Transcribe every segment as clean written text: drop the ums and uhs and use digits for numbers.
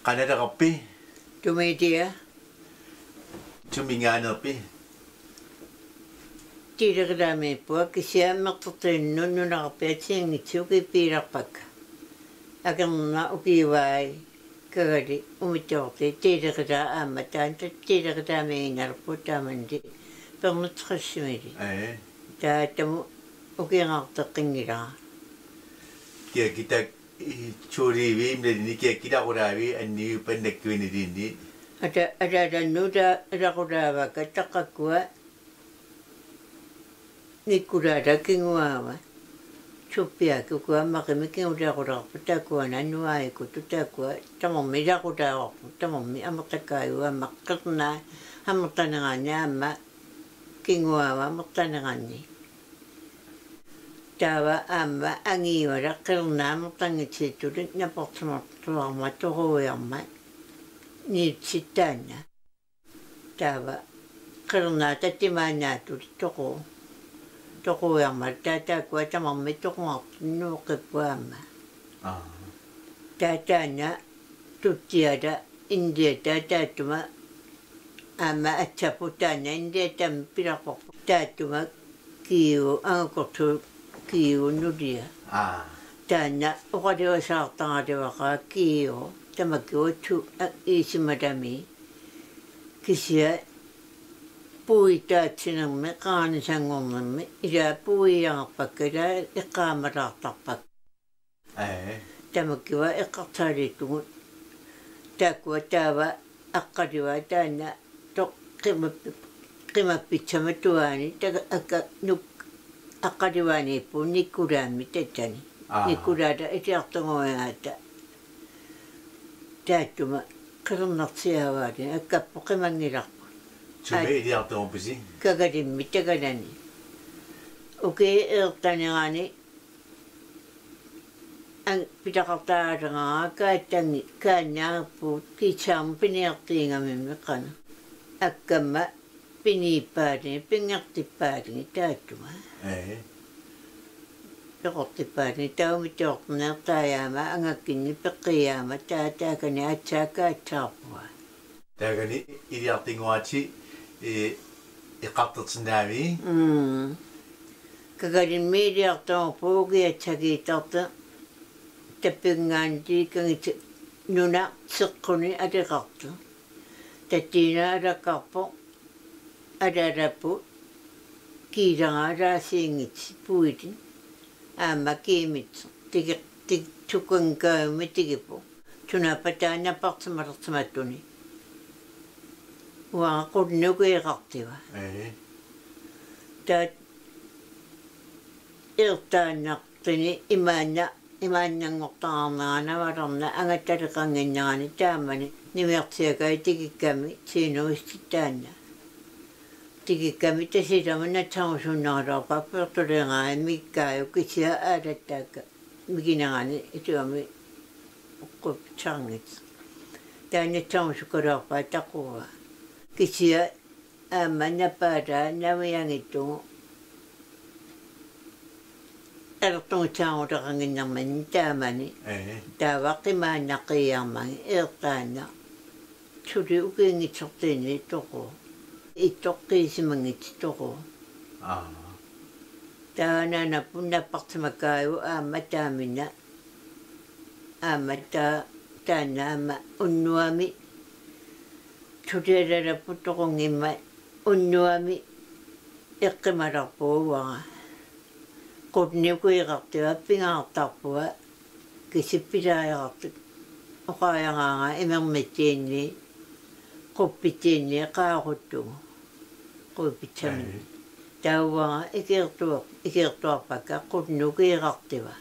Kanada kapi. Tumitia. Tuminganapi. Tiirakadami pua kisiammertertuinnu nunaqapiatiangitsuki piilarpakka. Akerna ukiwai kagadi umittorti tiirakada aammataan tiirakadaamiinarpu taamandi pernutqassimili. Taatamu ukiangaarteqqingilaga. Kia kita churivi mledini kia kita quravi anni pannakkuinilini. Atatannuta raqulaavaka taqqakkua nikkulaata kinguaava suppiakukua maqimikiulaqulaqarpu taakkuana annuaayikuttu taakkua tamormi laqulaaorpu tamormi amertakkaayua maqqernaa ammertaneqaanni aamma kinguaava ammertaneqanni taava aamma angiivala qernaa ammertangitsiittuli naportumartuarma toruiarma niitsittaanna taava qernaa tattimaannaatuli toquiarma taataakua tamarmi toquartunnuuqippuaamma taataanna tuttiala India taataattuma aamma atsapu taanna India tammi pilarporpu taattuma kiiu angakortu kiiu nulia taanna uqaliusaartangaliwaqaa kiiu tamakkiutsu iisimatami kisia puitaatsinammi qaanisanngornammi ila puiangarpakka ila iqqaamalaartarpak tamakkiwa iqqartaaliittugut taakkua taava aqqaliwa taanna qimappitsamatuaani akka nuk aqqaliwaaniippu nikkulaammi tatsani nikkulaata itiartunguaata taattuma qirnarsiavaali akkappu qimangilarpu Tume idiartumpisi. kagalimmi tagalani uki eertanigaani an pitaqartaalangaa kaattangi kaannaarpuut kiitsaarmu piniartiingamimmi qana akkamma piniippaatini pingertippaatini taattuma peqortippaatini taumittoortuneertaayaama angakkinni peqqiyaama taataakani atsaakaatsaarpua taagani idiartinguaati iqqartertinnaami kagalimmi iliartorpu ukiatsakiitarta tappingaanti kangit nuna seqquni aliqartu tattiina alakkarpo alalappu kiilangaa laasiingitsi puitin aamma kiimitsu tik tukankaayummi tigipu tunappa taannapartimalertimattuni waa qunnukiiqartiva taat irtaannartini imaannangortaqarnerana valerna angattaliqanginnerani taammani nimiartiakai tikikkami siinuistittaanna tikikkami tasilama natsamusunnaruarpa pertulengaa mikkaayu kisia aalattaakka mikinerani ituami uqqupsarngit taannatsamusukkaluarpa taquva kisia aamma napaalaa namiangittugu alertungitsaangutaqanginnermani taamani taava qimaannaqqiiarmagi eertaanna suli ukiingitsortiini toqu ittoqqiisimangitsi toqu taananappu nappartimakkaayu aamma taamina aamma taanna aamma unnuami sulialalappu toqungimma unnuami eqqimalarpuuvaga qutniukuiqartiva pingaartarpua kisippilaajaqartik oqaayangaanga imermittiinni quppittiinni qaaruttugu quipitsamini taauvaga ikiirtuarpakka qutniukiiqartiva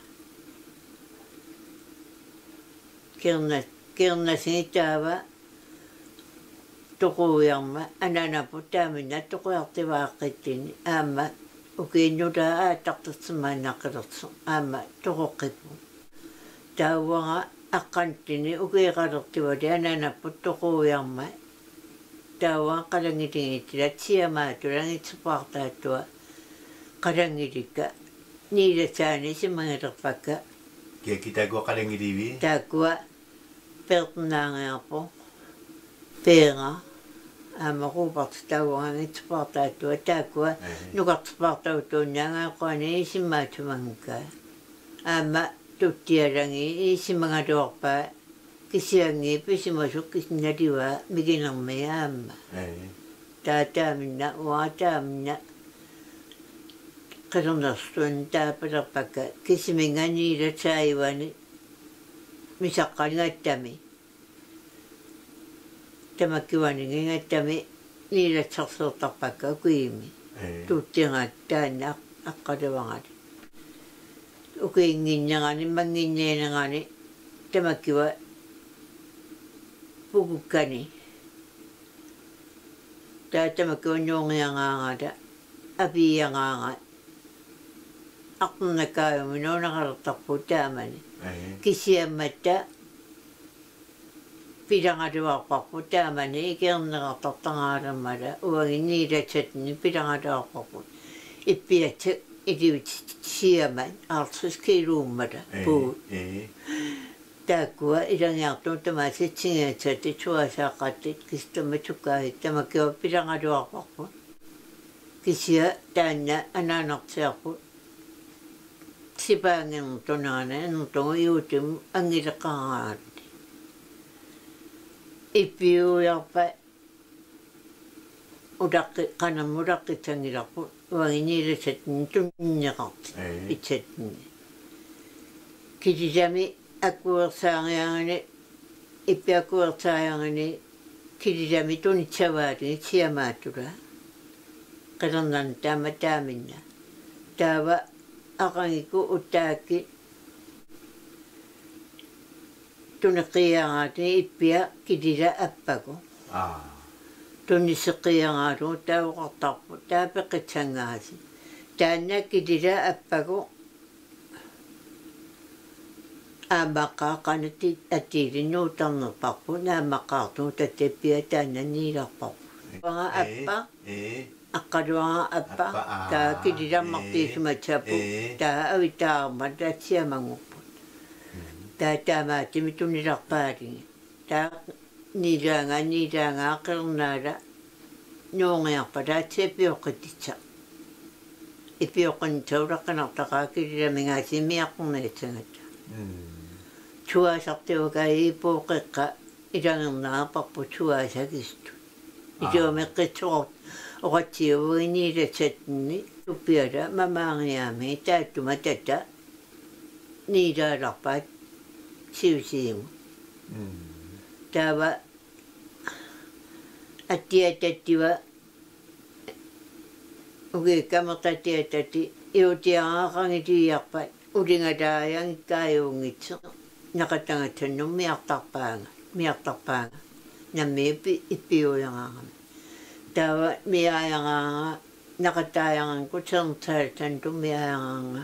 kirnasini taava toquiarma ananapu taamina toquiartivaaqqittiini aamma ukiinnulaa aattartertimaannaqqilertu aamma toqoqqippu taauvaga aqqanttini ukiiqalertivali ananappu toquiarma taauvaga qalangiligittila siamaatulangitsupaartaattua qalangilikka niilasaani simangilerpakka kia kitagua qalangilivi taakkua Pertnaangearpo peera ama ruupartitauangangitspartaattua taakkua nukartipartautuunnaangaaqquani isimmaatumangukaa ama tuttialangi isimangatuarpaa kisiangi pisimasuk kisnaliwaa mikinermia aamma taataaminna uataamina qillernerstuun taapalerpakka kisiminganiila taaiwani misaqqalingattami tamakkiwaningingattami niilatsarseertarpakka kuimi tuuttiangaat taanna aqqaluvangani ukiinginnangani manginnianangani tamakkiwa pukukkani taatamakkiwa nuungiangaangata apiiangaanga aqnakaayumi nuunaqalertarpu taamani kisiammatta pilangaluarparpu taamani ikernerartartangaalermala uanginniilatsatni pilangaluarparpu ippiatsa iliut siaman artsuskiluummala puu taakkua ilangiartuun tamaasitsingiatsati suasaaqqattit kistamatukaahit tamakkiwa pilangaluarparpu kisia taanna anaanartiarpu sipaangernertunaana nertungu iutum angileqqaraati ippiuiarpa ulaqqi qanamulaqqitsangilarpu uanginiilasatni tunneqarti itsatni kilisami akkuersaariangani ippiakkuersaariangani kilisami tunitsavaati siamaattula qilernan taama taaminna taava aqangiku uttaakki tuneqqiaaraati ippia kilila appaku tunnisseqqiaraalu taauqartarpu taapeqqitsangaasi taanna kilila appaku aamaqqaa qanati atiilinnuutarnerparpu naamaqqaartuu tattappia taanna niilarparpu anga appa aqqaluanga appa taa kililammartiisumatsapu taa avitaarma taatsiamanguppu taa taamaatimi tunilarpaalingi taa niilaanga qernaala nuungiarpa taatsiapioqqititsa ipioqqinitsaulaqqinartaqaa kililamingaasimiaqqerniatsangata suasartiukai ipuuqeqqa ilangernaaparpu suasakistu ituameqqitsuqort oqatsiuiniilatsatni tuppiala mamaangiaami taattuma tata niilaalarpaat siusiimu taava attiatattiva ukiikkamertatiatati iutiaraaqangitiiarpat ulingalaayangikkaajuungitse naqatangatsannum miartarpaanga nammi ippiuyangaarami taava miayangaanga naqataayanganku serntaaltantum miayangaanga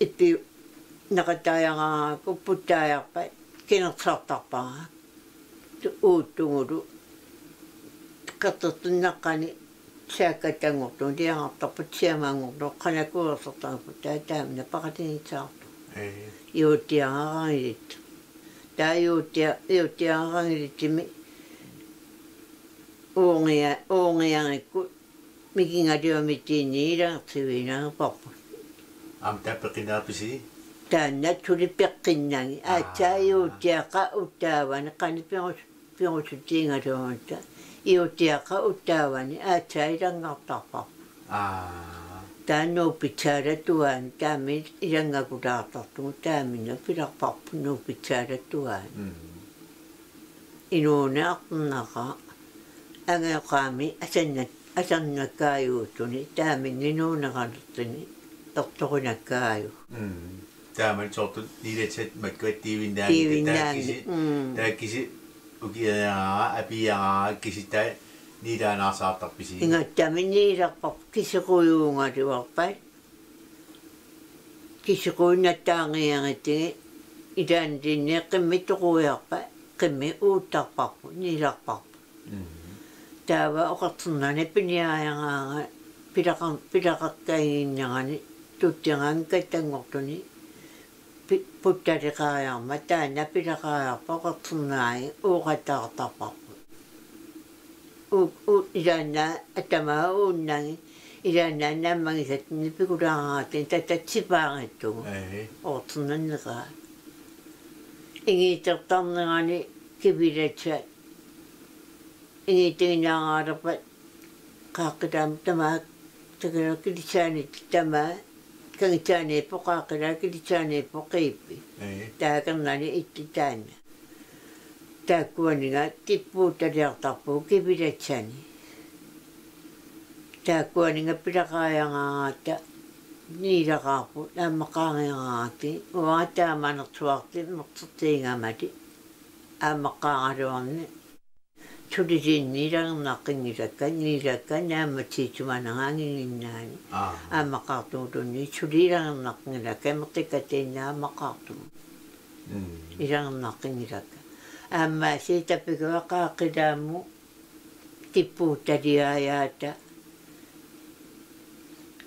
ippi naqataayangaangaku puttaajarpat kinersartarpanga uuttungulu qertertunnaqqani saakkatangortuun tiangartarput siamaangorlu qanakuersertarpu taataamina paqatinitsaartu iuttiangarangilittu taa iuttiangarangilittimi uungiangikku mikingaluamittiinniilaartiviinaerparpu am tappeqinaapisi taanna tulipeqqinnangi aatsaa iuttiaqa uttaavani qanipiorusuttiingaluamatta iuttiaqa uttaavani aatsaa ilangartarparpu taannuupitsaala taami ilangakulaartartugu taamina pilarparpu nuupitsaala inuuneaqnernaqa angeoqaami asarnakkaayuuttuni taaminninuuneqalertini tortorunakkaayu taaman sortut niilatsat makkuattiivinnaami taakisi ukiaraa apiaraa kisita niilaanaarsaartarpisi ingattami niilarparpu kisiquyuungaluarpat kisiquinnattaangiangitigi ilaantinni qimmittoquiarpa qimmi uuttarparpu niilarparpu taava oqarternani piniaayangaanga pilaqakkaiginnangani tuttiangaankattangortuni puttariqaajarma taanna pilaqaajarpa qerternaayi uuqataartarparpu ilaanna atamaa uunnangi ilaanna naammangisatni pikulaaraatin tatatsipaangittugu oorternanneqaa ingiitertarnerani kivilatsa ingiitinginaaraalerpa qaaqqitaam tamaa takalakkilissaanit tamaa kangitaaniippo qaaqqilakkilissaaniippo qiippi taakernani ittitaanna taakkuaniga tippuutaliartarpuu kivilatsani taakkuaniga pilaqaajangaata niilaqaarpu naammaqaangiaraati uataamanertuarti mertertiingamati aammaqaangaluarni sulisinniilagernaqqingilakka niilakka naammatsiitumanangaanginginnaani aammaqaartuutunni suliilagernaqqingilakka mertikkatiinnaamaqaartumu ilagernaqqingilakka aammaasi tapikua qaaqqilaamu tippuutaliaayaata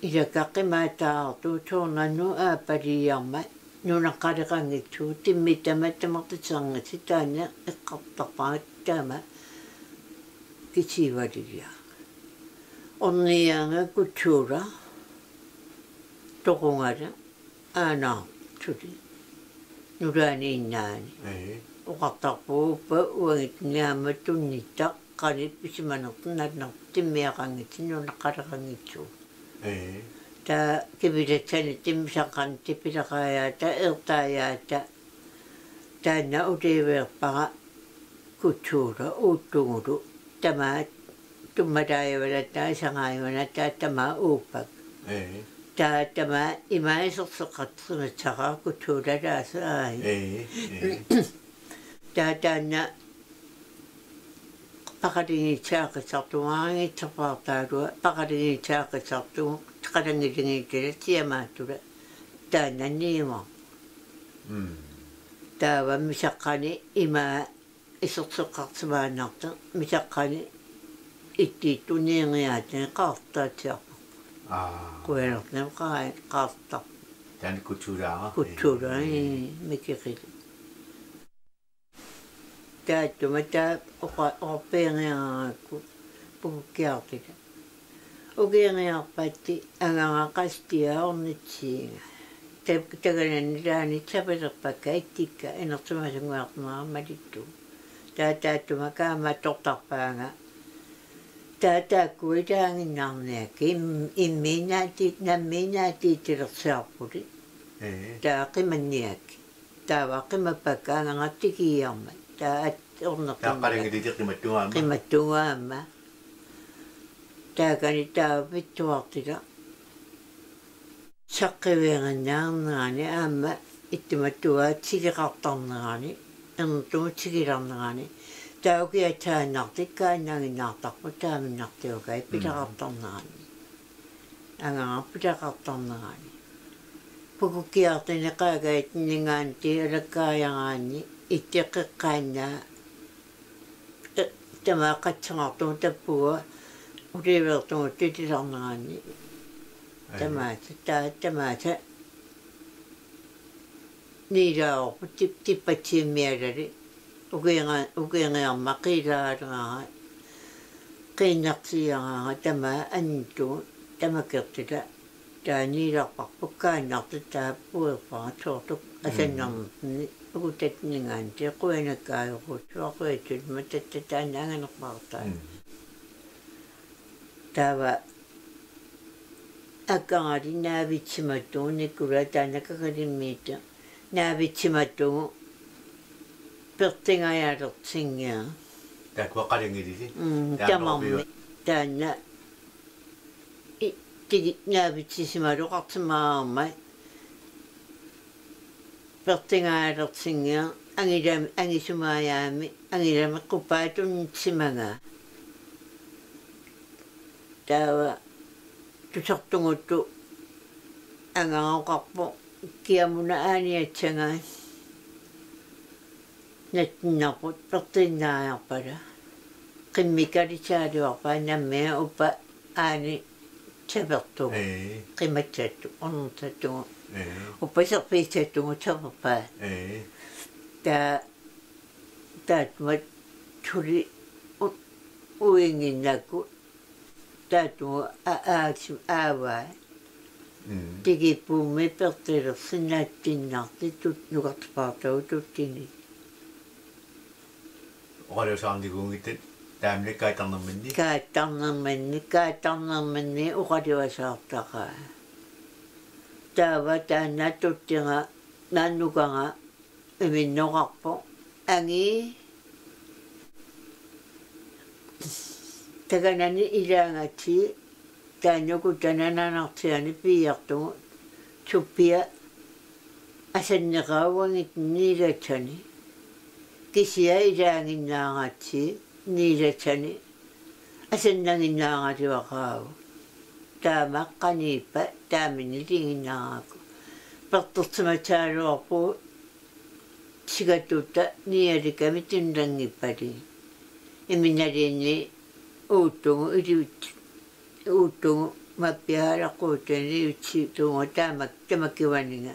ilakaqqimaataartu tuornannu aapaliarma nunaqqaliqangitsuu timmitamattamertitserngitsi taanna eqqartarpaat taama kitsivalilia ornianga kutsuula toqungala aanaartuli nulaaniinnaani uqartarpuuppa uangitniaammattunnitta qalip pisimanerternalner timmiaqangitsi nunaqqaliqangitsuu taa kivilatsani timmisaqan tipilaqaayaata ertaayaata taanna uliiveerpaqa kutsuula uuttungulu tamaa tummataajavalata sangaajuvanata tamaa uuppak taa tamaa imaiserseqarternatsaqa kutsuulalaasa aai taa taanna paqalingiitsaaqissartumaangitserpaartaalua paqalingiitsaaqissartugu qalangilingitala tiamaattula taannanniima taava misaqqani imaa iserseqqartimaannarta misaqqani ittiittuniingiaatini qaartaatiarpa kualertnem qaartar taani kutsuulaaga kutsuulaa mikiqili taattuma taa orpeeriaraakku pukukkiartila ukieriarpatti angangaqastia ornitsiinga taganannilaani sapalerpakka ittikka enertumasunguartnaaramalittu taattuma kaamattortarpaanga taakkuи taanginnaarniakki nammiinaatiitilersiarpuli taaqimanniakki taavaqqimapakka angangattikiiarma qimattugaamma taakani taavapittuartila saqqiveengannaarnerani aamma ittimattugaa sigiqartarnerani ernertumu sigilarnerani taukiataannartik kaannaanginnaartarpu taaminnartiukai pilaqartarnerani angangapilaqartarnerani pukukkiartini qaagaitningaanti alakkaajangaanni ittiqeqqaannaa tamaa qatsangartumu tappua uliivertumu titilarnerani tamaata niilaaorpu tippatsiimmialali ukiingiarma qiilaalugaa qiinnartiiagaa tamaa annittugu tamakertila taa niilarparpu kaannartu taappuerpara soortuk asannarnertni ukutatningaanti quanakkaayuqutsuaquatsulma tattaannaanganerpartaa taava akkangali naavitsimattugu nikkula taannakakalimmiitta naavitsimattugu pertingajaalertsingia taakkua qalingilisi tamarmi taanna tigi naavitsisimalu qartimaarma pertingajaalertsingia angisumaajaami angilami qupaatunnitsimaga taava tusartunguttu angaqarpu kiamuna aaniatsangaa nattinnarput pertinnaajarpala qimmikalisaaliuarpaa nammia uppa aani tapertugu qimatsattu ornertattugu upasarpiitsattungu tarpaa taatmat tuli uinginnakku taattungu aavaa tigipuumi pertilersinnaattinnarti tut nukartapaartagu tuttini oqalusaarniguungittat taamne kaattarnermanni uqaliuasaartaqaa taava taanna tuttinga naannukanga iminnoqarpo angi taganani ilaangati taannuku tanananartiani piiartugu suppia asanneqaauangit niilatani kisia ilaanginnaangati niilatani asannanginnaangatiwaqaagu taamaqqaniippa taaminnilinginnaangaaku pertertimataaluarpu sigatutta nialikami tinrangippali iminaliinni uuttungu mappiaalaqquutani utsituunga tamakkiwaninga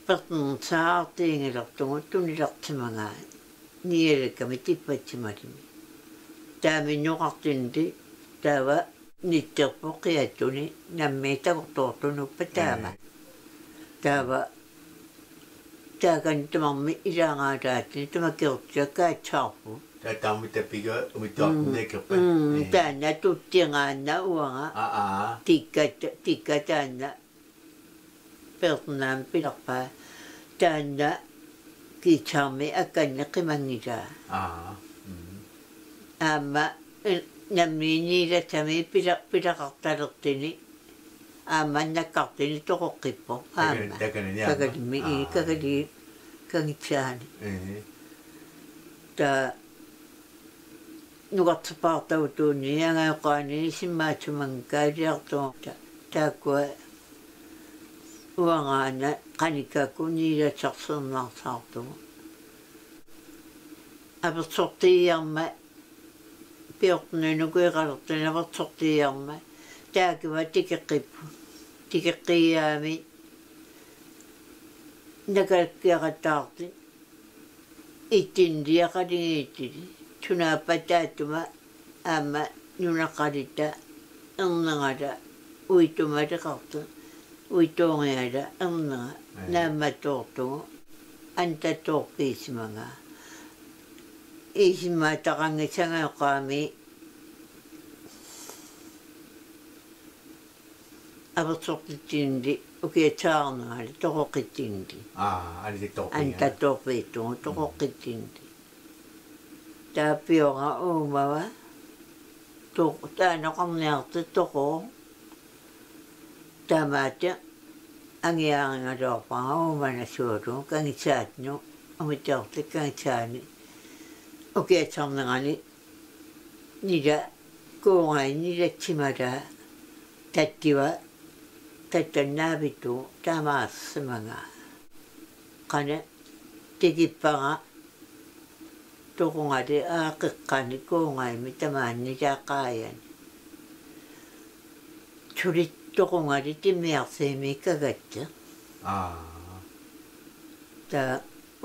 pertersaartiingilertungu tunilartimangaa nialikami tippatsimalimi taaminnoqartinti taava nitterpo qiattuni nammiitagortuortunuppa taava taakani tamarmi ilaangaataatini tamakkiortiakkaatsaarpu taammittappiga umittuartunneekerpa taanna tuttiangaanna uanga tikka taanna pertnaam pilarpaa taanna kiitsaarmi akkanne qimangitaa aamma nammiiniilatami pilaqartalertini aamannakkartini toqoqqippo aamma kakalimi kakali kangitsaani taa nuqartapaartagutuunni angaaqqaani simmaatsumankaaliartuarta taakkua uangaana qanikakku niilatsarsernaarsaartugu apersortiiarma piortnanukuiqalertuni apersortiiarma taakiva tikeqqiyaami nakalakkiaqataarti ittindiaqalingiittili tunaapataattuma aamma nunaqalita ernengala uittumaliqartu uittuungiala ernega naammattoortugu antatoorpiisimangaa isimmaataqangisangaoqqaami apersortittiindi ukiatsaarnegali toqoqqittiindi antatoorpiittugu toqoqqittiindi taappiora uumava taanoqarniarti toqo taamaata angiaaringaloorpanga uumanassuulugu kangitsaatnu umitiartik kangitsaani ukiatsarnegani nila kuungai nilatsimala tattiva tattannaavittu taamaassimangaa qana tikippaga toqungali aaqiqqani kuungaimi tamaannilaaqaayani tulit toqungali timmiarsiimi kagatsa taa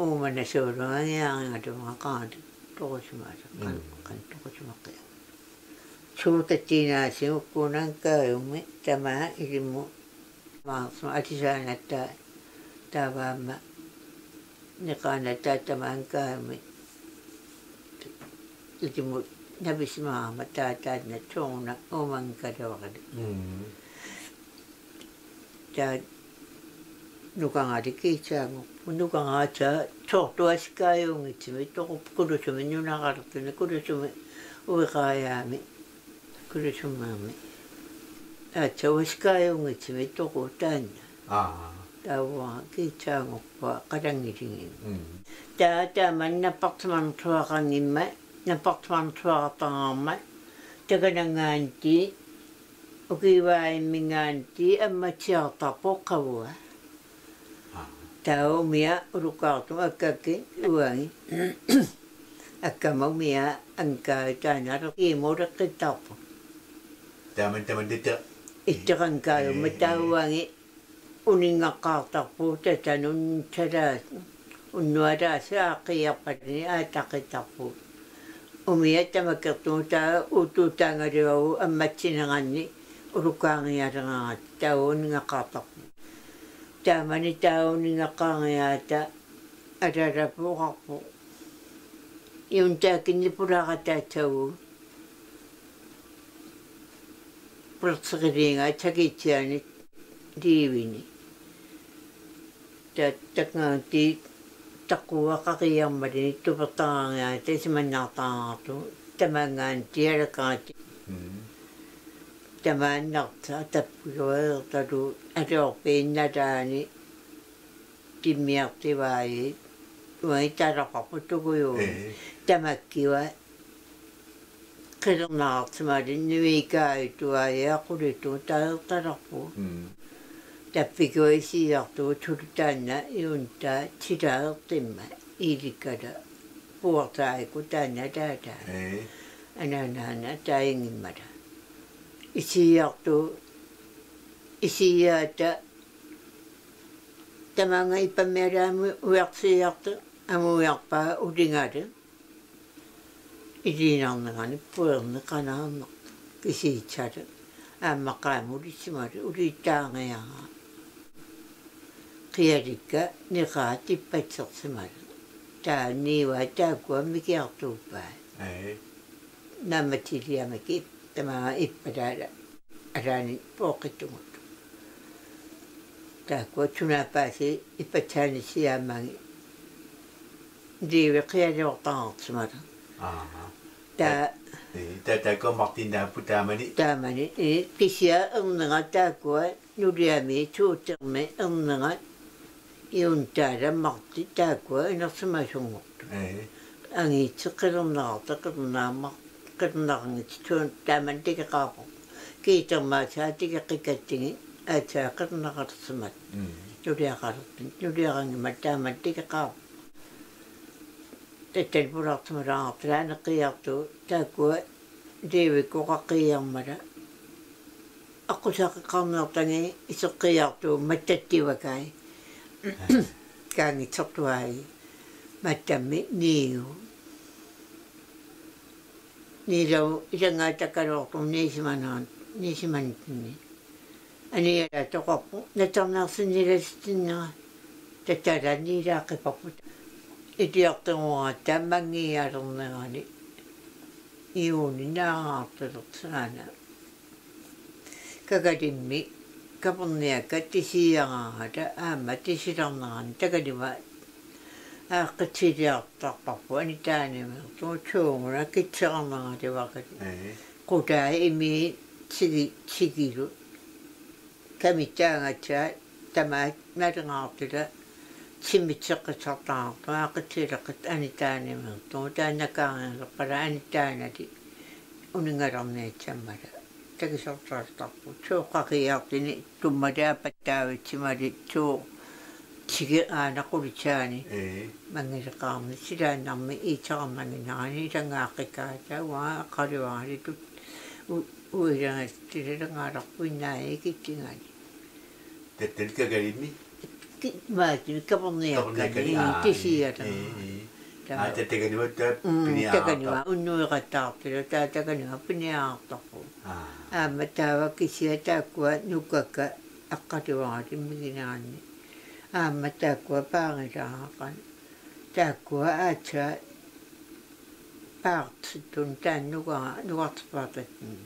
uumanassuulunga angiaaringalunga qaali toqosimaasa kan toqosimaqqia suutattiinaasigu kuunankaayummi tamaa ilimmu maarsu atisaanatta taavaamma niqaanataa tamaankaayummi ilimmu nabismaama taataatna tuuna uumankalawaqali taa nukangali kiitsaangu nukangaata tortuasikaajuungitsimi toqupkulusumi nunaqalertuni kulusumi uiqaayaami kulusummaami aatsawasikaajuungitsimi toqu taanna taavua kiitsaanguppa qalangilingin taaman nappartumartuaqangimma nappartumartuaqartaqaarma takanangaanti ukivaimmingaanti ammatsiartarpo qavua taumia urukaartu akkakki uangi akkamamia ankaataanaro kiimuureqqittarpo taman titta itteqankaayumma tauangi uningaqqaartarpu tatanun talaas unnualaasaaqiarpatini aataqittarpu umia tamakertuu taa utuutaangaliuagu ammatsinanganni ulukaangialengaat tauuningaqqaartarpu taamani tauuningaqqaangiaata alalapuuqarpu iuntaakinni pulaaqataatsagu pulseriliinga takitsiani liivini takngaanti taquaqaqiarmalini tupertaraangaata isimannaartaraartu tamaangaanti alakaati tamaannarta tappuluertalu alorpiinnalaani timmiartivaayi uai talaqarpu tukuyuu tamakkiwa qilernaqartimali nuikaayutuayaqulitu taertalarpu tappikuisiartu tulutaanna iuntaa tilaertimma iilikala puartaayiku taanna taataa anaanaana taayingimmala isiyaata tamaanga ipammialaamu uarsiiartu amuiarpaa ulingale iliinarnegani puerni qanaarneq kisiitsale aammaqaamu ulissimali uliittaangiaraa qialikka niqaat ippatsersimali taaniiwa taakkua mikiartuuppaa nammatiliamaki tamaa ippalaala alaani pooqittugut taakkua tunaapaasi ippatsaanisiaammangi liivi qialiortaraartimala Tääkö Martin taamani? Taamani. Kisia ernenga taakkua nuliami tuutermi ernenga iuntaala Marti taakkua inersimasungortu. Angiitsi qilernaqarta qilernaqangitsi tuun taaman tikeqaapo. Kiitermaasaa tikeqikattingi aatsaa qilernaqarsimat. Nuliaqartin nuliaqangima taaman tikeqaapo. Tettel pulartumalaartulaaneqqiartu taakkua liivikkoqaqiarmala aqusaqiqqarneertangi iseqqiartu mattattivakai kaangitsertuai mattammi niigu niilau ilangaatakaluortum niisimanitni aniala toqarpu natarnaarsinnilasittinnera tattaalaa niilaaqqipparput itiartinguraa tammangialernerani iuni naaqaartelertsaana kakalimmi kaperniakka tisiaraata aamma tisilarnerani takalima aaqqitsiliartarparpu anitaanemertu tuunguna kitserarneralivaqali qutaa imi sigilu kamitaangatsaa tamaat malengaartila simmitseqqisartaartu aaqitsileqqit anitaanemertu taannakaarilerpala anitaanali uningalarniatsammala takisortaartarpu suuqqaqiartini tummalaappattaavitsimali suu tigi aanaqulitsaani mangileqaarni silaannarmi iitsaqarnaginarani ilangaaqqikkaataa waa aqaliuaralitut uilangastilalangaalarpuinnaai kittingani Tettelkakalimmi? Maatimi kaperniakkani tisialerni Tettekanima takanima unnuiqattaartila takanima piniaartarpu aamma taava kisia taakkua nukkakka aqqaliuaralimmiginaanni aamma taakkua paangilaaqan taakkua aatsaa paartsittun taannuqartipaartatni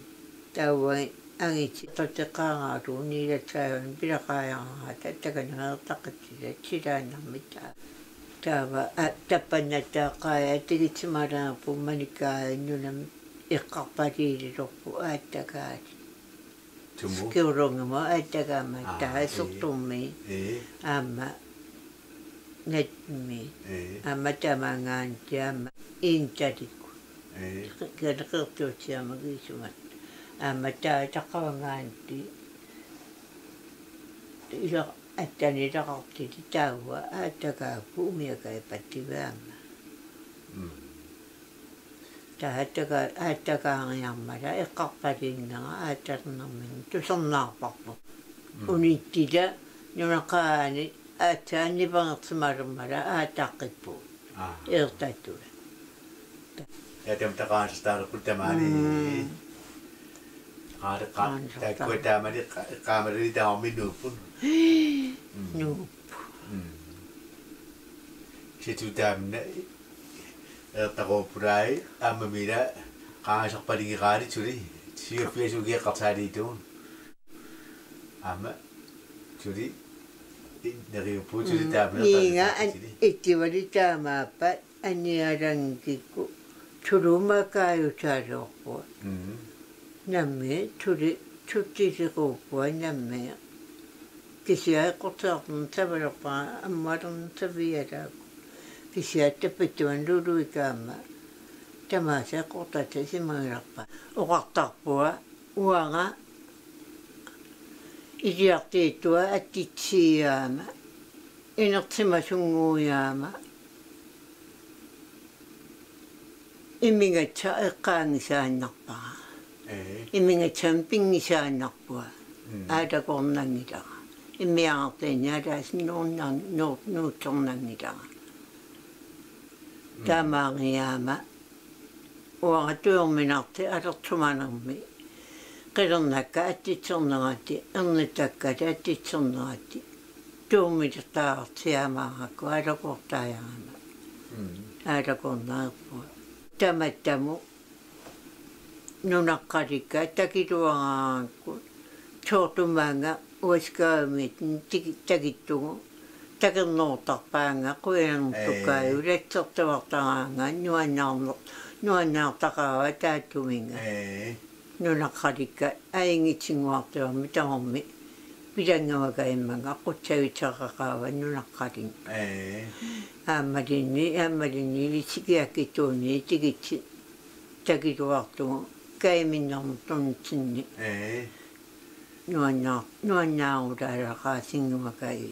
taauai angitsi tateqaangaalu niilatsaavan pilaqaayangaata takanimeertaqqitsila silaannarmitaa taava tappannataaqaaya tigitsimalaapu manikaaannunam iqqarpaliililorpu aattakaati skiulungimo aattakaama taasertummi aamma natmi aamma tamaangaanti aamma iintalikku kaleqertuutsiama kiisumat aamma taaqavangaanti ila attanilaqartili taua aattakaappu umiakaipattivaama aattakaangiarmala eqqarpaliinnaga aattarnermin tusernaarparpu uniittila nunaqaani aataani pangertimarumala aataqqippu eertatula ja tamtaqaanstarput tamani taakkuataamani qaamarili taorminuuppun nuuppu situtaamna eertaqoopulai aamamila qaangasarpaligiraali tuli siufiasugeeqqartaaliituun aama tuli neriuppuutuli taamna inga ittivali taamaappa anialangikku tulumakaajuutaaloorpua nammi tuli tuttisiquuppua nammi kisiaeqqortaartun tavalerpaa ammalern tavialaaku kisiattappattuan luluikaama tamaaseqqortata simagilarpa oqartarpua uanga iliartiittua attitsiiaama inertimasunguuyaama immingatsa eqqaangisaannarpara immingatsam pingisaannarpua aatakornangilara immiaartiinnaalaas nuutsornangilara taamaangiyaama uanga tuorminarti alertumanermi qilernakka attitsernerati ernittakkati attitsernerati tuormilertaartiamaarrakku aalakortaajarama aalakornaerpua tamattamu nunaqqalikka takiluaraakku soortumaanga uaskaamit takittugu takernoortarpaanga quianertukkaaju latsertavartaraanga nuannaartaqaava taattuminga nunaqqalikka aingitsinguartuarmi taormi pilangamaka immaga qutsavitseqaqaava nunaqqalin aammalinni lisikiakkituuni tikitsi takiluartugu kaiminnernertunitsinni nuannaarulaalaqa singumakai